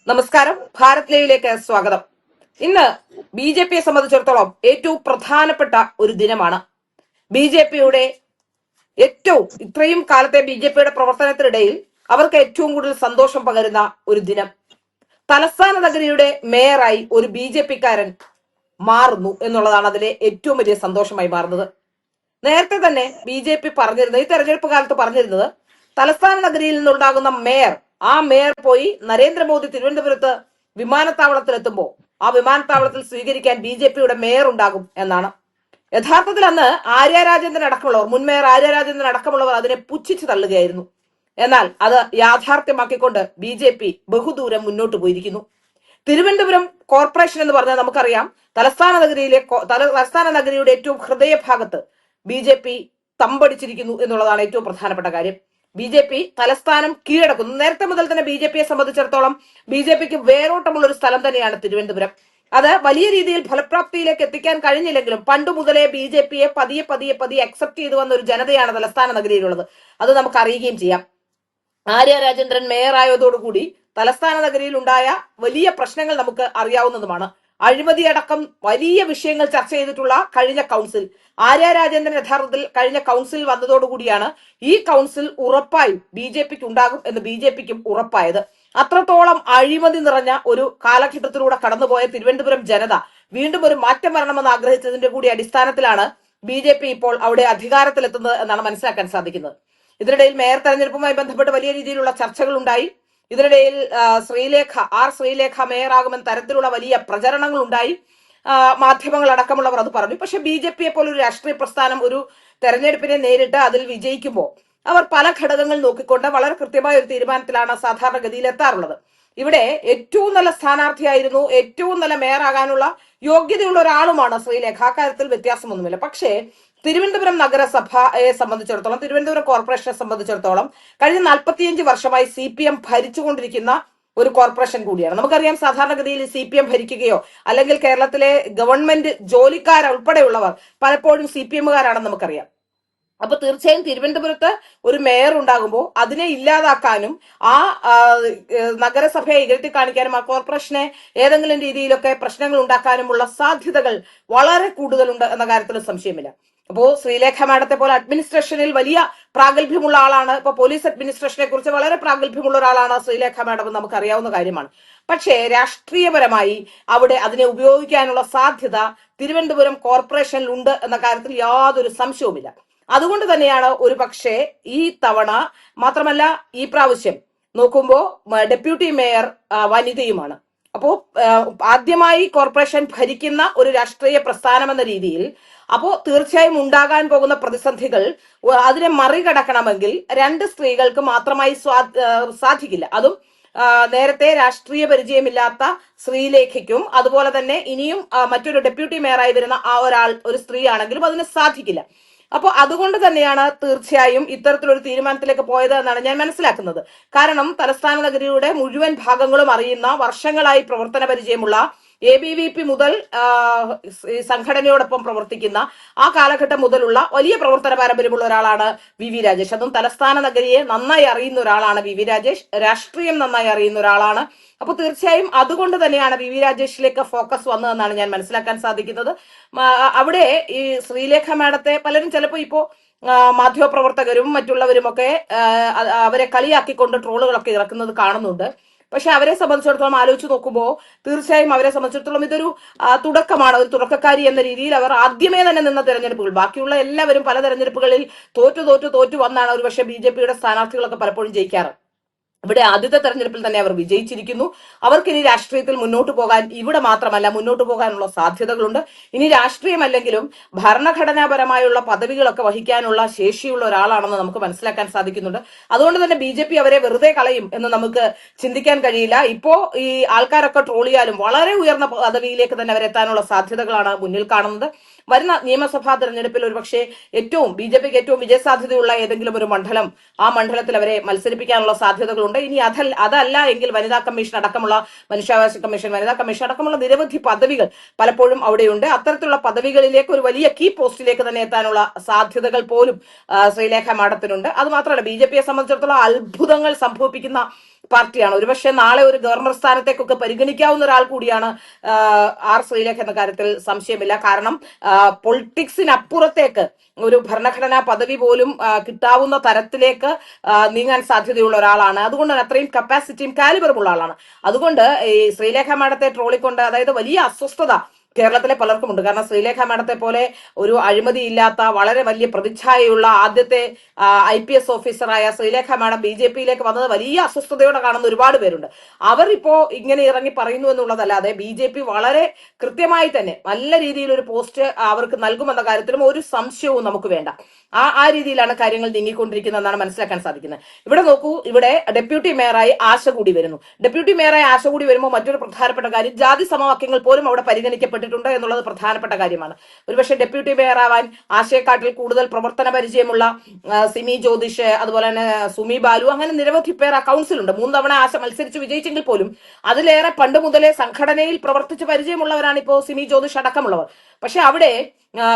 നമസ്കാരം. ഭാരത് ലൈവിലേക്ക് സ്വാഗതം. ഇന്ന് ബി ജെ പിയെ സംബന്ധിച്ചിടത്തോളം ഏറ്റവും പ്രധാനപ്പെട്ട ഒരു ദിനമാണ്. ബി ജെ പിയുടെ ഇത്രയും കാലത്തെ ബി ജെ പിയുടെ പ്രവർത്തനത്തിനിടയിൽ അവർക്ക് ഏറ്റവും കൂടുതൽ സന്തോഷം പകരുന്ന ഒരു ദിനം. തലസ്ഥാന നഗരിയുടെ മേയറായി ഒരു ബി ജെ പിക്കാരൻ മാറുന്നു എന്നുള്ളതാണ് അതിലെ ഏറ്റവും വലിയ സന്തോഷമായി മാറുന്നത്. നേരത്തെ തന്നെ ബി ജെ പി പറഞ്ഞിരുന്നത്, ഈ തെരഞ്ഞെടുപ്പ് കാലത്ത് പറഞ്ഞിരുന്നത്, തലസ്ഥാന നഗരിയിൽ നിന്നുണ്ടാകുന്ന മേയർ, ആ മേയർ പോയി നരേന്ദ്രമോദി തിരുവനന്തപുരത്ത് വിമാനത്താവളത്തിലെത്തുമ്പോൾ ആ വിമാനത്താവളത്തിൽ സ്വീകരിക്കാൻ ബി ജെ പിയുടെ മേയർ ഉണ്ടാകും എന്നാണ്. യഥാർത്ഥത്തിൽ അന്ന് ആര്യ രാജേന്ദ്രൻ അടക്കമുള്ളവർ, മുൻ മേയർ ആര്യ രാജേന്ദ്രൻ അടക്കമുള്ളവർ അതിനെ പുച്ഛിച്ചു തള്ളുകയായിരുന്നു. എന്നാൽ അത് യാഥാർത്ഥ്യമാക്കിക്കൊണ്ട് ബി ജെ പി ബഹുദൂരം മുന്നോട്ട് പോയിരിക്കുന്നു. തിരുവനന്തപുരം കോർപ്പറേഷൻ എന്ന് പറഞ്ഞാൽ നമുക്കറിയാം, തലസ്ഥാന നഗരിയുടെ ഏറ്റവും ഹൃദയഭാഗത്ത് ബി ജെ പി തമ്പടിച്ചിരിക്കുന്നു എന്നുള്ളതാണ് ഏറ്റവും പ്രധാനപ്പെട്ട കാര്യം. ബി ജെ പി തലസ്ഥാനം കീഴടക്കുന്നു. നേരത്തെ മുതൽ തന്നെ ബി ജെ പിയെ സംബന്ധിച്ചിടത്തോളം ബി ജെ പിക്ക് വേരോട്ടമുള്ള ഒരു സ്ഥലം തന്നെയാണ് തിരുവനന്തപുരം. അത് വലിയ രീതിയിൽ ഫലപ്രാപ്തിയിലേക്ക് എത്തിക്കാൻ കഴിഞ്ഞില്ലെങ്കിലും പണ്ടു മുതലേ ബി ജെ പിയെ പതിയെ അക്സെപ്റ്റ് ചെയ്തു വന്ന ഒരു ജനതയാണ് തലസ്ഥാന നഗരിയിലുള്ളത്. അത് നമുക്ക് അറിയുകയും ചെയ്യാം. ആര്യ രാജേന്ദ്രൻ മേയറായതോടുകൂടി തലസ്ഥാന നഗരിയിൽ ഉണ്ടായ വലിയ പ്രശ്നങ്ങൾ നമുക്ക് അറിയാവുന്നതുമാണ്. അഴിമതിയടക്കം വലിയ വിഷയങ്ങൾ ചർച്ച ചെയ്തിട്ടുള്ള കഴിഞ്ഞ കൗൺസിൽ, ആര്യ രാജേന്ദ്രൻ യഥാർത്ഥത്തിൽ കഴിഞ്ഞ കൗൺസിൽ വന്നതോടുകൂടിയാണ് ഈ കൗൺസിൽ ഉറപ്പായും ബി ജെ പിക്ക് ഉണ്ടാകും എന്ന് ബി ജെ പിക്കും ഉറപ്പായത്. അത്രത്തോളം അഴിമതി നിറഞ്ഞ ഒരു കാലഘട്ടത്തിലൂടെ കടന്നുപോയ തിരുവനന്തപുരം ജനത വീണ്ടും ഒരു മാറ്റം വരണമെന്ന് ആഗ്രഹിച്ചതിന്റെ കൂടി അടിസ്ഥാനത്തിലാണ് ബി ജെ പി ഇപ്പോൾ അവിടെ അധികാരത്തിലെത്തുന്നത് എന്നാണ് മനസ്സിലാക്കാൻ സാധിക്കുന്നത്. ഇതിനിടയിൽ മേയർ തെരഞ്ഞെടുപ്പുമായി ബന്ധപ്പെട്ട് വലിയ രീതിയിലുള്ള ചർച്ചകൾ ഉണ്ടായി. ഇതിനിടയിൽ ശ്രീലേഖ മേയറാകുമെന്ന തരത്തിലുള്ള വലിയ പ്രചരണങ്ങൾ ഉണ്ടായി. മാധ്യമങ്ങൾ അടക്കമുള്ളവർ അത് പറഞ്ഞു. പക്ഷെ ബി ജെ പിയെ പോലെ ഒരു രാഷ്ട്രീയ പ്രസ്ഥാനം ഒരു തെരഞ്ഞെടുപ്പിനെ നേരിട്ട് അതിൽ വിജയിക്കുമ്പോൾ അവർ പല ഘടകങ്ങൾ നോക്കിക്കൊണ്ട് വളരെ കൃത്യമായ ഒരു തീരുമാനത്തിലാണ് സാധാരണഗതിയിൽ എത്താറുള്ളത്. ഇവിടെ ഏറ്റവും നല്ല സ്ഥാനാർത്ഥിയായിരുന്നു, ഏറ്റവും നല്ല മേയറാകാനുള്ള യോഗ്യതയുള്ള ഒരാളുമാണ് ശ്രീലേഖ. ആ കാര്യത്തിൽ വ്യത്യാസമൊന്നുമില്ല. പക്ഷേ തിരുവനന്തപുരം നഗരസഭയെ സംബന്ധിച്ചിടത്തോളം, തിരുവനന്തപുരം കോർപ്പറേഷനെ സംബന്ധിച്ചിടത്തോളം കഴിഞ്ഞ 45 വർഷമായി CPM ഭരിച്ചുകൊണ്ടിരിക്കുന്ന ഒരു കോർപ്പറേഷൻ കൂടിയാണ്. നമുക്കറിയാം, സാധാരണഗതിയിൽ CPM ഭരിക്കുകയോ അല്ലെങ്കിൽ കേരളത്തിലെ ഗവൺമെന്റ് ജോലിക്കാരുൾപ്പെടെയുള്ളവർ പലപ്പോഴും CPMകാരാണെന്ന് നമുക്കറിയാം. അപ്പൊ തീർച്ചയായും തിരുവനന്തപുരത്ത് ഒരു മേയർ ഉണ്ടാകുമ്പോൾ അതിനെ ഇല്ലാതാക്കാനും ആ നഗരസഭയെ ഇകഴ്ത്തി കാണിക്കാനും ആ കോർപ്പറേഷനെ ഏതെങ്കിലും രീതിയിലൊക്കെ പ്രശ്നങ്ങൾ ഉണ്ടാക്കാനുമുള്ള സാധ്യതകൾ വളരെ കൂടുതലുണ്ട് എന്ന കാര്യത്തിൽ സംശയമില്ല. അപ്പോ ശ്രീലേഖ മാഡത്തെ പോലെ അഡ്മിനിസ്ട്രേഷനിൽ വലിയ പ്രാഗൽഭ്യമുള്ള ആളാണ്. ഇപ്പൊ പോലീസ് അഡ്മിനിസ്ട്രേഷനെ കുറിച്ച് വളരെ പ്രാഗൽഭ്യമുള്ള ഒരാളാണ് ശ്രീലേഖ മാഡം, നമുക്ക് അറിയാവുന്ന കാര്യമാണ്. പക്ഷേ രാഷ്ട്രീയപരമായി അവിടെ അതിനെ ഉപയോഗിക്കാനുള്ള സാധ്യത തിരുവനന്തപുരം കോർപ്പറേഷനിൽ ഉണ്ട് എന്ന കാര്യത്തിൽ യാതൊരു സംശയവുമില്ല. അതുകൊണ്ട് തന്നെയാണ് ഒരു പക്ഷേ ഈ തവണ, മാത്രമല്ല ഈ പ്രാവശ്യം നോക്കുമ്പോൾ ഡെപ്യൂട്ടി മേയർ വനിതയുമാണ്. അപ്പോ ആദ്യമായി കോർപ്പറേഷൻ ഭരിക്കുന്ന ഒരു രാഷ്ട്രീയ പ്രസ്ഥാനം എന്ന രീതിയിൽ അപ്പോ തീർച്ചയായും ഉണ്ടാകാൻ പോകുന്ന പ്രതിസന്ധികൾ അതിനെ മറികടക്കണമെങ്കിൽ 2 സ്ത്രീകൾക്ക് മാത്രമായി സാധിക്കില്ല. അതും നേരത്തെ രാഷ്ട്രീയ പരിചയമില്ലാത്ത ശ്രീലേഖയ്ക്കും അതുപോലെ തന്നെ ഇനിയും മറ്റൊരു ഡെപ്യൂട്ടി മേയറായി വരുന്ന ഒരു സ്ത്രീ ആണെങ്കിലും അതിന് സാധിക്കില്ല. അപ്പോൾ അതുകൊണ്ട് തന്നെയാണ് തീർച്ചയായും ഇത്തരത്തിലൊരു തീരുമാനത്തിലേക്ക് പോയത് എന്നാണ് ഞാൻ മനസ്സിലാക്കുന്നത്. കാരണം തലസ്ഥാന നഗരിയുടെ മുഴുവൻ ഭാഗങ്ങളും അറിയുന്ന, വർഷങ്ങളായി പ്രവർത്തന പരിചയമുള്ള, ABVP മുതൽ സംഘടനയോടൊപ്പം പ്രവർത്തിക്കുന്ന ആ കാലഘട്ടം മുതലുള്ള വലിയ പ്രവർത്തന പാരമ്പര്യമുള്ള ഒരാളാണ് VV രാജേഷ്. അതും തലസ്ഥാന നഗരിയെ നന്നായി അറിയുന്ന ഒരാളാണ് VV രാജേഷ്. രാഷ്ട്രീയം നന്നായി അറിയുന്ന ഒരാളാണ്. അപ്പൊ തീർച്ചയായും അതുകൊണ്ട് തന്നെയാണ് VV രാജേഷിലേക്ക് ഫോക്കസ് വന്നതെന്നാണ് ഞാൻ മനസ്സിലാക്കാൻ സാധിക്കുന്നത്. അവിടെ ഈ ശ്രീലേഖ മാഡത്തെ പലരും ചിലപ്പോൾ ഇപ്പോ മാധ്യമപ്രവർത്തകരും മറ്റുള്ളവരുമൊക്കെ അവരെ കളിയാക്കിക്കൊണ്ട് ട്രോളുകളൊക്കെ ഇറക്കുന്നത് കാണുന്നുണ്ട്. പക്ഷെ അവരെ സംബന്ധിച്ചിടത്തോളം ആലോചിച്ച് നോക്കുമ്പോൾ തീർച്ചയായും അവരെ സംബന്ധിച്ചിടത്തോളം ഇതൊരു തുടക്കമാണ്. ഒരു തുടക്കക്കാരി എന്ന രീതിയിൽ അവർ ആദ്യമേ തന്നെ നിന്ന തെരഞ്ഞെടുപ്പുകൾ, ബാക്കിയുള്ള എല്ലാവരും പല തെരഞ്ഞെടുപ്പുകളിൽ തോറ്റു വന്നാണ് ഒരുപക്ഷെ BJPയുടെ സ്ഥാനാർത്ഥികളൊക്കെ പലപ്പോഴും ജയിക്കാറ്. ഇവിടെ ആദ്യത്തെ തെരഞ്ഞെടുപ്പിൽ തന്നെ അവർ വിജയിച്ചിരിക്കുന്നു. അവർക്കിനി രാഷ്ട്രീയത്തിൽ മുന്നോട്ട് പോകാൻ, ഇവിടെ മാത്രമല്ല മുന്നോട്ട് പോകാനുള്ള സാധ്യതകളുണ്ട്. ഇനി രാഷ്ട്രീയമല്ലെങ്കിലും ഭരണഘടനാപരമായുള്ള പദവികളൊക്കെ വഹിക്കാനുള്ള ശേഷിയുള്ള ഒരാളാണെന്ന് നമുക്ക് മനസ്സിലാക്കാൻ സാധിക്കുന്നുണ്ട്. അതുകൊണ്ട് തന്നെ BJP അവരെ വെറുതെ കളയും എന്ന് നമുക്ക് ചിന്തിക്കാൻ കഴിയില്ല. ഇപ്പോ ഈ ആൾക്കാരൊക്കെ ട്രോളിയാലും വളരെ ഉയർന്ന പദവിയിലേക്ക് തന്നെ അവരെത്താനുള്ള സാധ്യതകളാണ് മുന്നിൽ കാണുന്നത്. വരുന്ന നിയമസഭാ തെരഞ്ഞെടുപ്പിൽ ഒരുപക്ഷെ BJPക്ക് ഏറ്റവും വിജയസാധ്യതയുള്ള ഏതെങ്കിലും ഒരു മണ്ഡലം, ആ മണ്ഡലത്തിൽ അവരെ മത്സരിപ്പിക്കാനുള്ള സാധ്യതകളുണ്ട്. ഇനി അതല്ല എങ്കിൽ വനിതാ കമ്മീഷൻ അടക്കമുള്ള, മനുഷ്യാവകാശ കമ്മീഷൻ, വനിതാ കമ്മീഷൻ അടക്കമുള്ള നിരവധി പദവികൾ പലപ്പോഴും അവിടെയുണ്ട്. അത്തരത്തിലുള്ള പദവികളിലേക്ക് ഒരു വലിയ കീ പോസ്റ്റിലേക്ക് തന്നെ എത്താനുള്ള സാധ്യതകൾ പോലും ശ്രീലേഖ മാഡത്തിനുണ്ട്. അത് മാത്രമല്ല BJPയെ സംബന്ധിച്ചിടത്തോളം അത്ഭുതങ്ങൾ സംഭവിപ്പിക്കുന്ന പാർട്ടിയാണ്. ഒരുപക്ഷെ നാളെ ഒരു ഗവർണർ സ്ഥാനത്തേക്കൊക്കെ പരിഗണിക്കാവുന്ന ഒരാൾ കൂടിയാണ് ആർ ശ്രീലേഖ എന്ന കാര്യത്തിൽ സംശയമില്ല. കാരണം പൊളിറ്റിക്സിനപ്പുറത്തേക്ക് ഒരു ഭരണഘടനാ പദവി പോലും കിട്ടാവുന്ന തരത്തിലേക്ക് നീങ്ങാൻ സാധ്യതയുള്ള ഒരാളാണ്. അതുകൊണ്ട് തന്നെ അത്രയും കപ്പാസിറ്റിയും കാലിബറും ഉള്ള ആളാണ്. അതുകൊണ്ട് ഈ ശ്രീലേഖ മാഡത്തെ ട്രോളിക്കൊണ്ട്, അതായത് വലിയ അസ്വസ്ഥത കേരളത്തിലെ പലർക്കുമുണ്ട്. കാരണം ശ്രീലേഖ മാഡത്തെ പോലെ ഒരു അഴിമതിയില്ലാത്ത വളരെ വലിയ പ്രതിച്ഛായയുള്ള ആദ്യത്തെ IPS ഓഫീസറായ ശ്രീലേഖ മാഡം BJPയിലേക്ക് വന്നത് വലിയ അസ്വസ്ഥതയോടെ കാണുന്ന ഒരുപാട് പേരുണ്ട്. അവർ ഇപ്പോ ഇങ്ങനെ ഇറങ്ങി പറയുന്നു എന്നുള്ളതല്ലാതെ BJP വളരെ കൃത്യമായി തന്നെ നല്ല രീതിയിൽ ഒരു പോസ്റ്റ് അവർക്ക് നൽകുമെന്ന കാര്യത്തിലും ഒരു സംശയവും നമുക്ക് വേണ്ട. ആ രീതിയിലാണ് കാര്യങ്ങൾ നീങ്ങിക്കൊണ്ടിരിക്കുന്നതെന്നാണ് മനസ്സിലാക്കാൻ സാധിക്കുന്നത്. ഇവിടെ നോക്കൂ, ഇവിടെ ഡെപ്യൂട്ടി മേയറായി ആശ കൂടി വരുന്നു. ഡെപ്യൂട്ടി മേയറായി ആശ കൂടി വരുമ്പോൾ മറ്റൊരു പ്രധാനപ്പെട്ട കാര്യം, ജാതി സമവാക്യങ്ങൾ പോലും അവിടെ പരിഗണിക്കപ്പെട്ടിട്ടുണ്ട് എന്നുള്ളത് പ്രധാനപ്പെട്ട കാര്യമാണ്. ഒരുപക്ഷെ ഡെപ്യൂട്ടി മേയർ ആവാൻ ആശയെക്കാട്ടിൽ കൂടുതൽ പ്രവർത്തന പരിചയമുള്ള സിമി ജ്യോതിഷ്, അതുപോലെ തന്നെ സുമി ബാലു, അങ്ങനെ നിരവധി പേർ ആ കൗൺസിലുണ്ട്. 3 തവണ ആശ മത്സരിച്ച് വിജയിച്ചെങ്കിൽ പോലും അതിലേറെ പണ്ട് മുതലേ സംഘടനയിൽ പ്രവർത്തിച്ച് പരിചയമുള്ളവരാണ് ഇപ്പോൾ സിമി ജ്യോതിഷ് അടക്കമുള്ളവർ. പക്ഷെ അവിടെ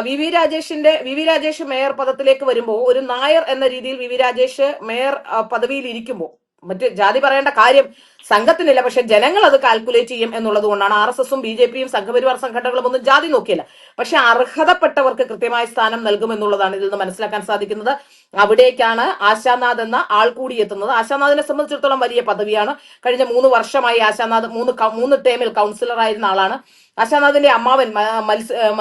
വി വി രാജേഷ് മേയർ പദത്തിലേക്ക് വരുമ്പോൾ, ഒരു നായർ എന്ന രീതിയിൽ വി രാജേഷ് മേയർ പദവിയിൽ ഇരിക്കുമ്പോൾ മറ്റ് ജാതി പറയേണ്ട കാര്യം സംഘത്തിനില്ല. പക്ഷെ ജനങ്ങൾ അത് കാൽക്കുലേറ്റ് ചെയ്യും എന്നുള്ളത് കൊണ്ടാണ് RSSും BJPയും സംഘപരിവാർ സംഘടനകളും ഒന്നും ജാതി നോക്കിയില്ല. പക്ഷെ അർഹതപ്പെട്ടവർക്ക് കൃത്യമായ സ്ഥാനം നൽകുമെന്നുള്ളതാണ് ഇതിൽ നിന്ന് മനസ്സിലാക്കാൻ സാധിക്കുന്നത്. അവിടേക്കാണ് ആശാനാഥ് എന്ന ആൾ കൂടി എത്തുന്നത്. ആശാനാഥിനെ സംബന്ധിച്ചിടത്തോളം വലിയ പദവിയാണ്. കഴിഞ്ഞ 3 വർഷമായി ആശാനാഥ് 3 ടേമിൽ കൗൺസിലർ ആയിരുന്ന ആളാണ്. ആശാനാഥിന്റെ അമ്മാവൻ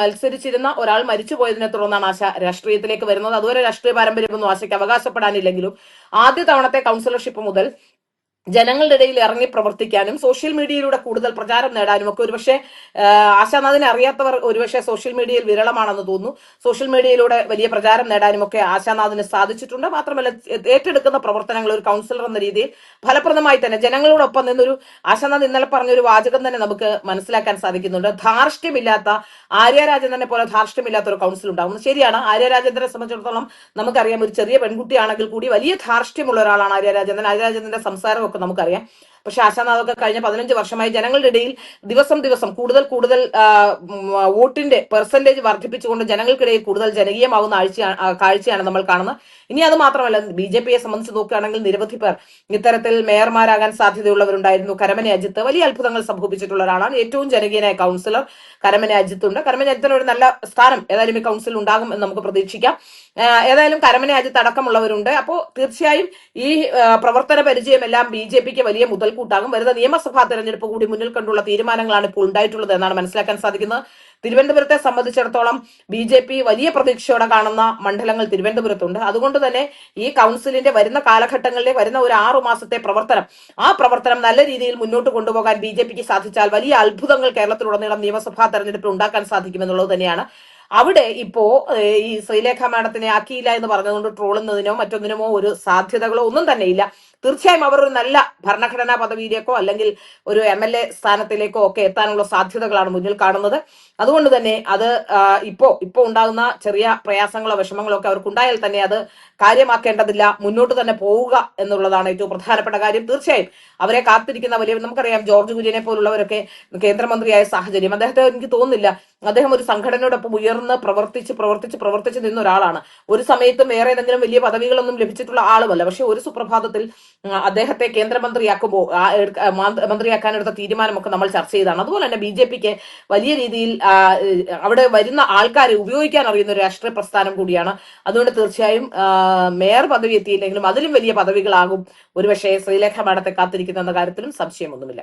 മത്സരിച്ചിരുന്ന ഒരാൾ മരിച്ചുപോയതിനെ തുടർന്നാണ് ആശ രാഷ്ട്രീയത്തിലേക്ക് വരുന്നത്. അതുവരെ രാഷ്ട്രീയ പാരമ്പര്യമൊന്നും ആശയ്ക്ക് അവകാശപ്പെടാനില്ലെങ്കിലും ആദ്യ തവണത്തെ കൗൺസിലർഷിപ്പ് മുതൽ ജനങ്ങളുടെ ഇടയിൽ ഇറങ്ങി പ്രവർത്തിക്കാനും സോഷ്യൽ മീഡിയയിലൂടെ കൂടുതൽ പ്രചാരം നേടാനും ഒക്കെ ഒരുപക്ഷെ ആശാനാഥിനെ അറിയാത്തവർ ഒരുപക്ഷെ സോഷ്യൽ മീഡിയയിൽ വിരളമാണെന്ന് തോന്നുന്നു. സോഷ്യൽ മീഡിയയിലൂടെ വലിയ പ്രചാരം നേടാനും ഒക്കെ ആശാനാഥിന് സാധിച്ചിട്ടുണ്ട്. മാത്രമല്ല ഏറ്റെടുക്കുന്ന പ്രവർത്തനങ്ങൾ ഒരു കൗൺസിലർ എന്ന രീതിയിൽ ഫലപ്രദമായി തന്നെ ജനങ്ങളോടൊപ്പം നിന്നൊരു ആശാനാഥ് ഇന്നലെ പറഞ്ഞൊരു വാചകം തന്നെ നമുക്ക് മനസ്സിലാക്കാൻ സാധിക്കുന്നുണ്ട്. ധാർഷ്ട്യമില്ലാത്ത ആര്യ രാജേന്ദ്രനെ പോലെ ധാർഷ്ട്യമില്ലാത്ത ഒരു കൗൺസിൽ ഉണ്ടാകുന്നത് ശരിയാണ്. ആര്യ രാജേന്ദ്രനെ സംബന്ധിച്ചിടത്തോളം നമുക്കറിയാം, ഒരു ചെറിയ പെൺകുട്ടിയാണെങ്കിൽ കൂടി വലിയ ധാർഷ്ട്യമുള്ള ഒരാളാണ് ആര്യ രാജേന്ദ്രൻ. ആര്യ രാജേന്ദ്രന്റെ സംസാരമൊക്കെ നമുക്കറിയാം. പക്ഷെ ആശാനാഥൊക്കെ കഴിഞ്ഞ 15 വർഷമായി ജനങ്ങളുടെ ഇടയിൽ ദിവസം കൂടുതൽ വോട്ടിന്റെ പെർസെന്റേജ് വർദ്ധിപ്പിച്ചുകൊണ്ട് ജനങ്ങൾക്കിടയിൽ കൂടുതൽ ജനകീയമാവുന്ന കാഴ്ചയാണ് നമ്മൾ കാണുന്നത്. ഇനി അത് മാത്രമല്ല, BJPയെ സംബന്ധിച്ച് നോക്കുകയാണെങ്കിൽ നിരവധി പേർ ഇത്തരത്തിൽ മേയർമാരാകാൻ സാധ്യതയുള്ളവരുണ്ടായിരുന്നു. കരമന അജിത്ത് വലിയ അത്ഭുതങ്ങൾ സംഭവിച്ചിട്ടുള്ള ഒരാളാണ്. ഏറ്റവും ജനകീയനായ കൗൺസിലർ കരമന അജിത്ത് ഉണ്ട്. കരമന അജിത്തിന് ഒരു നല്ല സ്ഥാനം ഏതായാലും ഈ കൗൺസിലിൽ ഉണ്ടാകും എന്ന് നമുക്ക് പ്രതീക്ഷിക്കാം. ഏതായാലും കരമന അജിത്ത് അടക്കമുള്ളവരുണ്ട്. അപ്പോൾ തീർച്ചയായും ഈ പ്രവർത്തന പരിചയമെല്ലാം BJPക്ക് വലിയ മുതൽക്കൂട്ടാകും. വരുന്ന നിയമസഭാ തെരഞ്ഞെടുപ്പ് കൂടി മുന്നിൽ കണ്ടുള്ള തീരുമാനങ്ങളാണ് ഇപ്പോൾ ഉണ്ടായിട്ടുള്ളത് എന്നാണ് മനസ്സിലാക്കാൻ സാധിക്കുന്നത്. തിരുവനന്തപുരത്തെ സംബന്ധിച്ചിടത്തോളം BJP വലിയ പ്രതീക്ഷയോടെ കാണുന്ന മണ്ഡലങ്ങൾ തിരുവനന്തപുരത്തുണ്ട്. അതുകൊണ്ട് തന്നെ ഈ കൗൺസിലിന്റെ വരുന്ന കാലഘട്ടങ്ങളിലെ വരുന്ന ഒരു 6 മാസത്തെ പ്രവർത്തനം നല്ല രീതിയിൽ മുന്നോട്ട് കൊണ്ടുപോകാൻ BJPക്ക് സാധിച്ചാൽ വലിയ അത്ഭുതങ്ങൾ കേരളത്തിലുടനീളം നിയമസഭാ തെരഞ്ഞെടുപ്പിൽ ഉണ്ടാക്കാൻ സാധിക്കുമെന്നുള്ളത് തന്നെയാണ്. അവിടെ ഇപ്പോ ഈ ശ്രീലേഖ മാഡത്തിനെ ആക്കിയില്ല എന്ന് പറഞ്ഞതുകൊണ്ട് ട്രോളുന്നതിനോ മറ്റൊന്നിനുമോ ഒരു സാധ്യതകളോ ഒന്നും തന്നെ ഇല്ല. തീർച്ചയായും അവർ ഒരു നല്ല ഭരണഘടനാ പദവിയിലേക്കോ അല്ലെങ്കിൽ ഒരു MLA സ്ഥാനത്തിലേക്കോ ഒക്കെ എത്താനുള്ള സാധ്യതകളാണ് മുന്നിൽ കാണുന്നത്. അതുകൊണ്ട് തന്നെ അത് ഇപ്പോ ഉണ്ടാകുന്ന ചെറിയ പ്രയാസങ്ങളോ വിഷമങ്ങളോ ഒക്കെ അവർക്കുണ്ടായാൽ തന്നെ അത് കാര്യമാക്കേണ്ടതില്ല, മുന്നോട്ട് തന്നെ പോവുക എന്നുള്ളതാണ് ഏറ്റവും പ്രധാനപ്പെട്ട കാര്യം. തീർച്ചയായും അവരെ കാത്തിരിക്കുന്ന വലിയ, നമുക്കറിയാം ജോർജ് കുര്യനെ പോലുള്ളവരൊക്കെ കേന്ദ്രമന്ത്രിയായ സാഹചര്യം, അദ്ദേഹത്തെ എനിക്ക് തോന്നുന്നില്ല, അദ്ദേഹം ഒരു സംഘടനയോടൊപ്പം ഉയർന്ന് പ്രവർത്തിച്ച് നിന്ന ഒരാളാണ്. ഒരു സമയത്തും വേറെ ഏതെങ്കിലും വലിയ പദവികളൊന്നും ലഭിച്ചിട്ടുള്ള ആളുമല്ല. പക്ഷെ ഒരു സുപ്രഭാതത്തിൽ അദ്ദേഹത്തെ കേന്ദ്രമന്ത്രിയാക്കുമ്പോൾ മന്ത്രിയാക്കാനെടുത്ത തീരുമാനമൊക്കെ നമ്മൾ ചർച്ച ചെയ്തതാണ്. അതുപോലെ തന്നെ BJPക്ക് വലിയ രീതിയിൽ അവിടെ വരുന്ന ആൾക്കാരെ ഉപയോഗിക്കാൻ അറിയുന്ന ഒരു രാഷ്ട്രീയ പ്രസ്ഥാനം കൂടിയാണ്. അതുകൊണ്ട് തീർച്ചയായും മേയർ പദവി എത്തിയില്ലെങ്കിലും അതിലും വലിയ പദവികളാകും ഒരുപക്ഷെ ശ്രീലേഖ മാഡത്തെ കാത്തിരിക്കുന്ന കാര്യത്തിലും സംശയമൊന്നുമില്ല.